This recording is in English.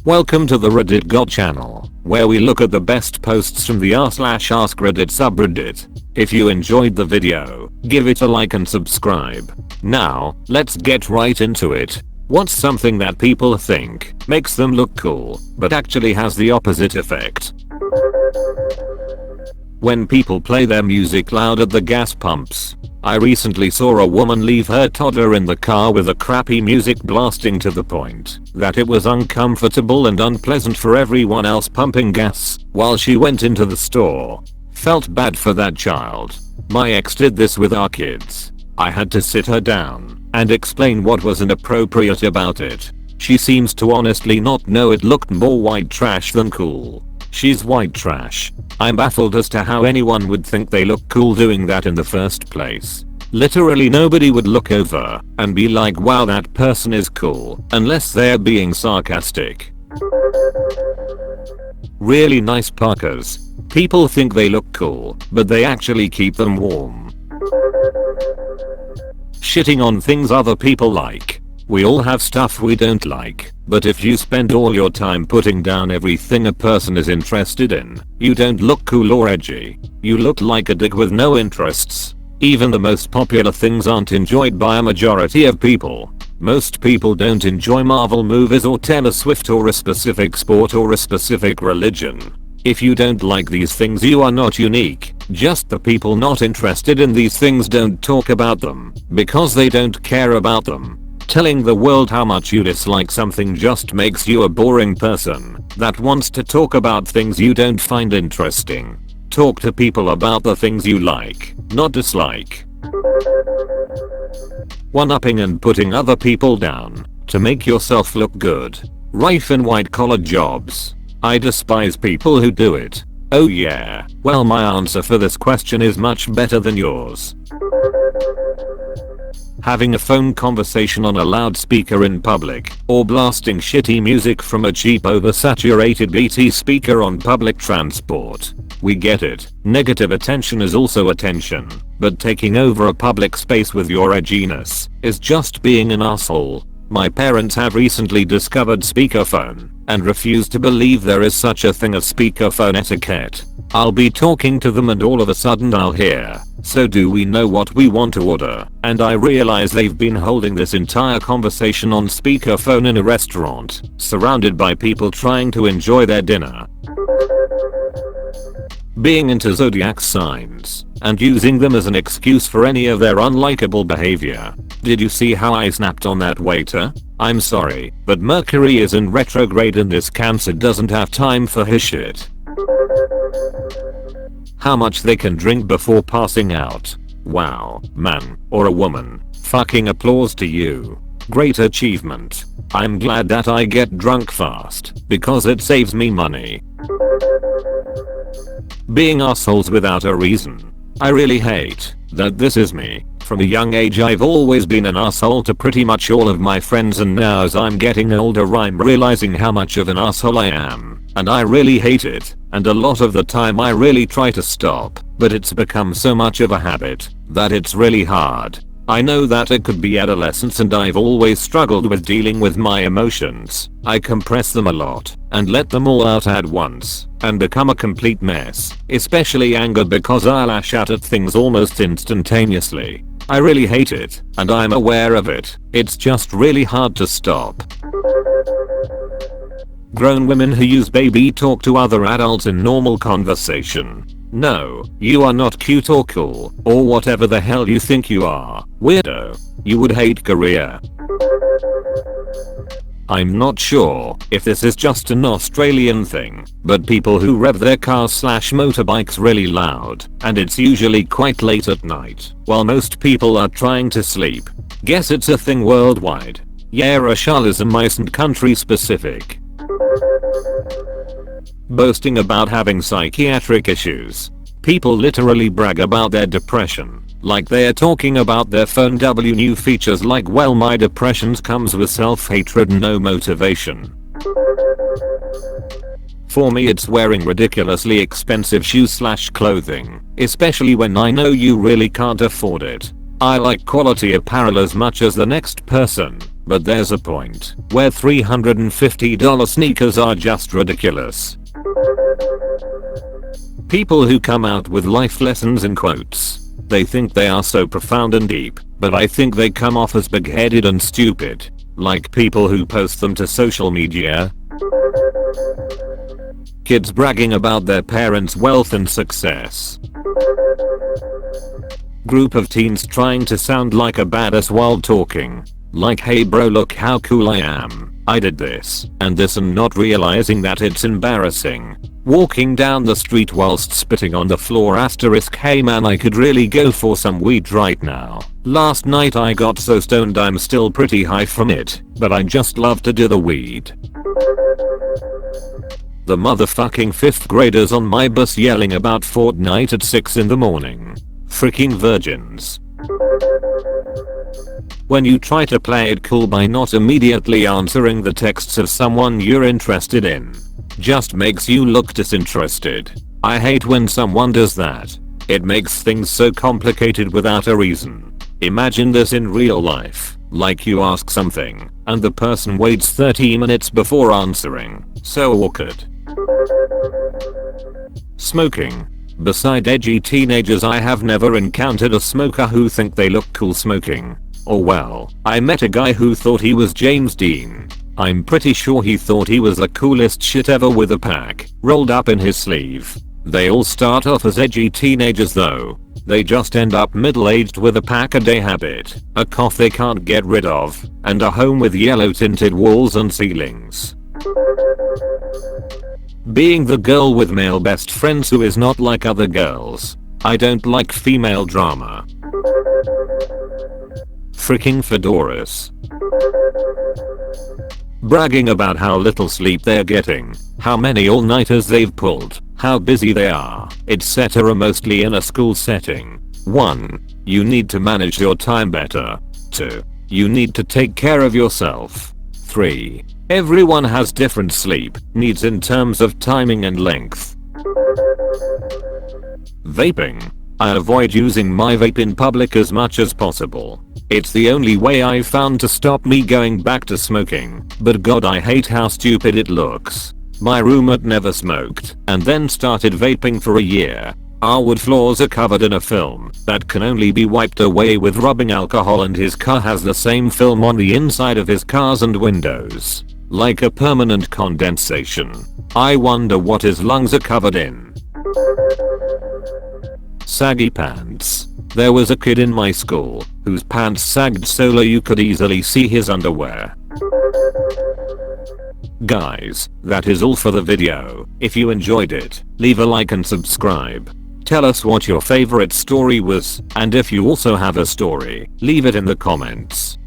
Welcome to the Reddit God channel, where we look at the best posts from the r/askreddit subreddit. If you enjoyed the video, give it a like and subscribe. Now, let's get right into it. What's something that people think makes them look cool, but actually has the opposite effect? When people play their music loud at the gas pumps. I recently saw a woman leave her toddler in the car with a crappy music blasting to the point that it was uncomfortable and unpleasant for everyone else pumping gas while she went into the store. Felt bad for that child. My ex did this with our kids. I had to sit her down and explain what was inappropriate about it. She seems to honestly not know it looked more white trash than cool. She's white trash. I'm baffled as to how anyone would think they look cool doing that in the first place. Literally nobody would look over and be like, wow, that person is cool, unless they're being sarcastic. Really nice parkas. People think they look cool, but they actually keep them warm. Shitting on things other people like. We all have stuff we don't like, but if you spend all your time putting down everything a person is interested in, you don't look cool or edgy. You look like a dick with no interests. Even the most popular things aren't enjoyed by a majority of people. Most people don't enjoy Marvel movies or Taylor Swift or a specific sport or a specific religion. If you don't like these things, you are not unique. Just the people not interested in these things don't talk about them because they don't care about them. Telling the world how much you dislike something just makes you a boring person that wants to talk about things you don't find interesting. Talk to people about the things you like, not dislike. One-upping and putting other people down to make yourself look good. Rife in white-collar jobs. I despise people who do it. Oh yeah, well, my answer for this question is much better than yours. Having a phone conversation on a loudspeaker in public, or blasting shitty music from a cheap oversaturated BT speaker on public transport. We get it, negative attention is also attention, but taking over a public space with your edginess is just being an asshole. My parents have recently discovered speakerphone and refuse to believe there is such a thing as speakerphone etiquette. I'll be talking to them and all of a sudden I'll hear, "So do we know what we want to order?" And I realize they've been holding this entire conversation on speakerphone in a restaurant, surrounded by people trying to enjoy their dinner. Being into zodiac signs and using them as an excuse for any of their unlikable behavior. Did you see how I snapped on that waiter? I'm sorry, but Mercury is in retrograde and this Cancer doesn't have time for his shit. How much they can drink before passing out. Wow, man, or a woman. Fucking applause to you. Great achievement. I'm glad that I get drunk fast because it saves me money. Being assholes without a reason. I really hate that this is me. From a young age I've always been an asshole to pretty much all of my friends, and now as I'm getting older I'm realizing how much of an asshole I am. And I really hate it, and a lot of the time I really try to stop, but it's become so much of a habit that it's really hard. I know that it could be adolescence and I've always struggled with dealing with my emotions. I compress them a lot and let them all out at once and become a complete mess, especially anger, because I lash out at things almost instantaneously. I really hate it and I'm aware of it. It's just really hard to stop. Grown women who use baby talk to other adults in normal conversation. No, you are not cute or cool, or whatever the hell you think you are, weirdo. You would hate Korea. I'm not sure if this is just an Australian thing, but people who rev their cars/motorbikes really loud, and it's usually quite late at night, while most people are trying to sleep. Guess it's a thing worldwide. Yeah, Materialism isn't country specific. Boasting about having psychiatric issues. People literally brag about their depression, like they're talking about their phone new features like, well, my depression comes with self-hatred and no motivation. For me it's wearing ridiculously expensive shoes/clothing, especially when I know you really can't afford it. I like quality apparel as much as the next person, But there's a point where $350 sneakers are just ridiculous. People who come out with life lessons in quotes. They think they are so profound and deep, but I think they come off as big-headed and stupid. Like people who post them to social media. Kids bragging about their parents' wealth and success. Group of teens trying to sound like a badass while talking. Like, hey bro, look how cool I am. I did this and this, and not realizing that it's embarrassing. Walking down the street whilst spitting on the floor. Asterisk, hey man, I could really go for some weed right now. Last night I got so stoned I'm still pretty high from it, but I just love to do the weed. The motherfucking 5th graders on my bus yelling about Fortnite at 6 in the morning. Freaking virgins. When you try to play it cool by not immediately answering the texts of someone you're interested in. Just makes you look disinterested. I hate when someone does that. It makes things so complicated without a reason. Imagine this in real life. Like you ask something, and the person waits 30 minutes before answering. So awkward. Smoking. Beside edgy teenagers, I have never encountered a smoker who think they look cool smoking. Or well, I met a guy who thought he was James Dean. I'm pretty sure he thought he was the coolest shit ever with a pack rolled up in his sleeve. They all start off as edgy teenagers though. They just end up middle-aged with a pack-a-day habit, a cough they can't get rid of, and a home with yellow tinted walls and ceilings. Being the girl with male best friends who is not like other girls. I don't like female drama. Freaking fedoras. Bragging about how little sleep they're getting, how many all-nighters they've pulled, how busy they are, etc. mostly in a school setting. 1. You need to manage your time better. 2. You need to take care of yourself. 3. Everyone has different sleep needs in terms of timing and length. Vaping. I avoid using my vape in public as much as possible. It's the only way I've found to stop me going back to smoking, but god I hate how stupid it looks. My roommate never smoked and then started vaping for a year. Our wood floors are covered in a film that can only be wiped away with rubbing alcohol, and his car has the same film on the inside of his cars and windows. Like a permanent condensation. I wonder what his lungs are covered in. Saggy pants. There was a kid in my school whose pants sagged so low you could easily see his underwear. Guys, that is all for the video. If you enjoyed it, leave a like and subscribe. Tell us what your favorite story was, and if you also have a story, leave it in the comments.